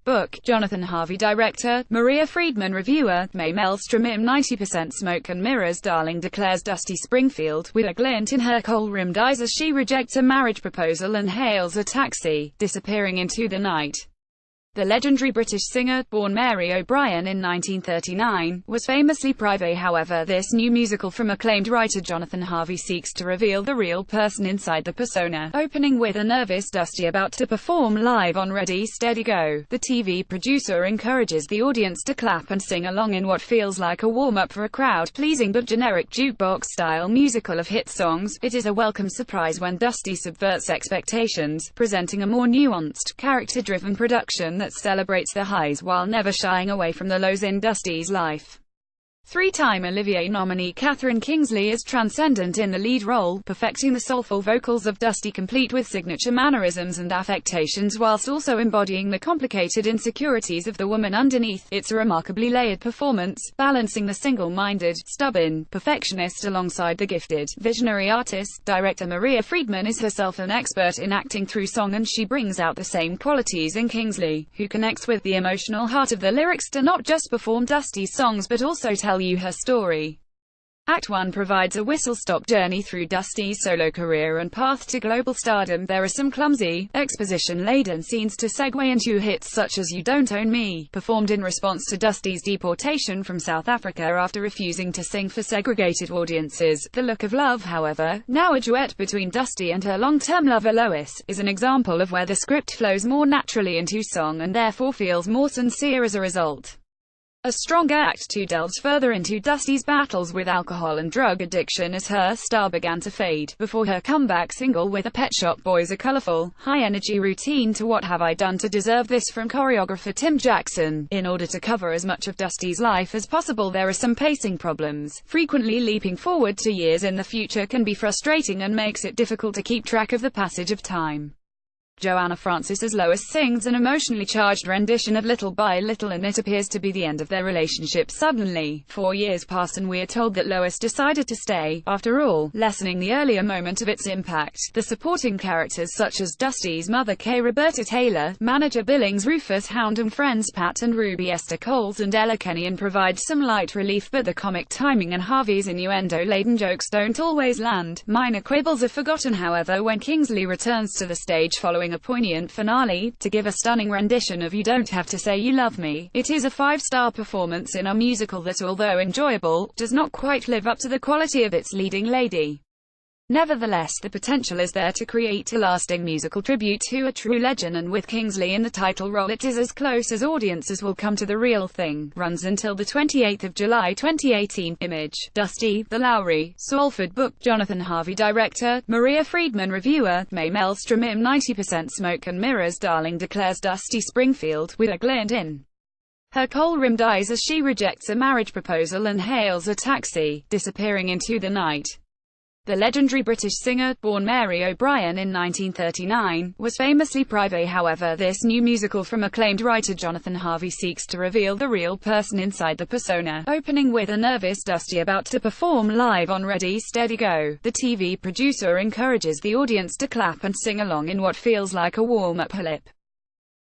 book, Jonathan Harvey director, Maria Friedman reviewer, Mae Maelstrom im 90% Smoke and Mirrors darling declares Dusty Springfield, with a glint in her kohl-rimmed eyes as she rejects a marriage proposal and hails a taxi, disappearing into the night. The legendary British singer, born Mary O'Brien in 1939, was famously private. However, this new musical from acclaimed writer Jonathan Harvey seeks to reveal the real person inside the persona, opening with a nervous Dusty about to perform live on Ready, Steady, Go. The TV producer encourages the audience to clap and sing along in what feels like a warm-up for a crowd-pleasing but generic jukebox-style musical of hit songs. It is a welcome surprise when Dusty subverts expectations, presenting a more nuanced, character-driven production that celebrates the highs while never shying away from the lows in Dusty's life. Three-time Olivier nominee Catherine Kingsley is transcendent in the lead role, perfecting the soulful vocals of Dusty complete with signature mannerisms and affectations whilst also embodying the complicated insecurities of the woman underneath. It's a remarkably layered performance, balancing the single-minded, stubborn perfectionist alongside the gifted, visionary artist. Director Maria Friedman is herself an expert in acting through song, and she brings out the same qualities in Kingsley, who connects with the emotional heart of the lyrics to not just perform Dusty's songs but also tell you her story. Act 1 provides a whistle-stop journey through Dusty's solo career and path to global stardom. There are some clumsy, exposition-laden scenes to segue into hits such as You Don't Own Me, performed in response to Dusty's deportation from South Africa after refusing to sing for segregated audiences. The Look of Love, however, now a duet between Dusty and her long-term lover Lois, is an example of where the script flows more naturally into song and therefore feels more sincere as a result. A stronger Act 2 delves further into Dusty's battles with alcohol and drug addiction as her star began to fade, before her comeback single with the Pet Shop Boys, a colorful, high-energy routine to What Have I Done to Deserve This from choreographer Tim Jackson. In order to cover as much of Dusty's life as possible, there are some pacing problems. Frequently leaping forward to years in the future can be frustrating and makes it difficult to keep track of the passage of time. Joanna Francis as Lois sings an emotionally charged rendition of Little by Little, and it appears to be the end of their relationship suddenly. 4 years pass and we are told that Lois decided to stay, after all, lessening the earlier moment of its impact. The supporting characters such as Dusty's mother Kay Roberta Taylor, manager Billings Rufus Hound, and friends Pat and Ruby Esther Coles and Ella Kenyon provide some light relief, but the comic timing and Harvey's innuendo-laden jokes don't always land. Minor quibbles are forgotten, however, when Kingsley returns to the stage following a poignant finale, to give a stunning rendition of You Don't Have to Say You Love Me. It is a 5-star performance in a musical that, although enjoyable, does not quite live up to the quality of its leading lady. Nevertheless, the potential is there to create a lasting musical tribute to a true legend, and with Kingsley in the title role, it is as close as audiences will come to the real thing. Runs until the 28th of July 2018. Image, Dusty, The Lowry, Salford book, Jonathan Harvey director, Maria Friedman reviewer, Mae Maelstrom im 90% Smoke and Mirrors darling declares Dusty Springfield, with a glint in her kohl-rimmed eyes as she rejects a marriage proposal and hails a taxi, disappearing into the night. The legendary British singer, born Mary O'Brien in 1939, was famously private. However, this new musical from acclaimed writer Jonathan Harvey seeks to reveal the real person inside the persona, opening with a nervous Dusty about to perform live on Ready, Steady, Go. The TV producer encourages the audience to clap and sing along in what feels like a warm-up lip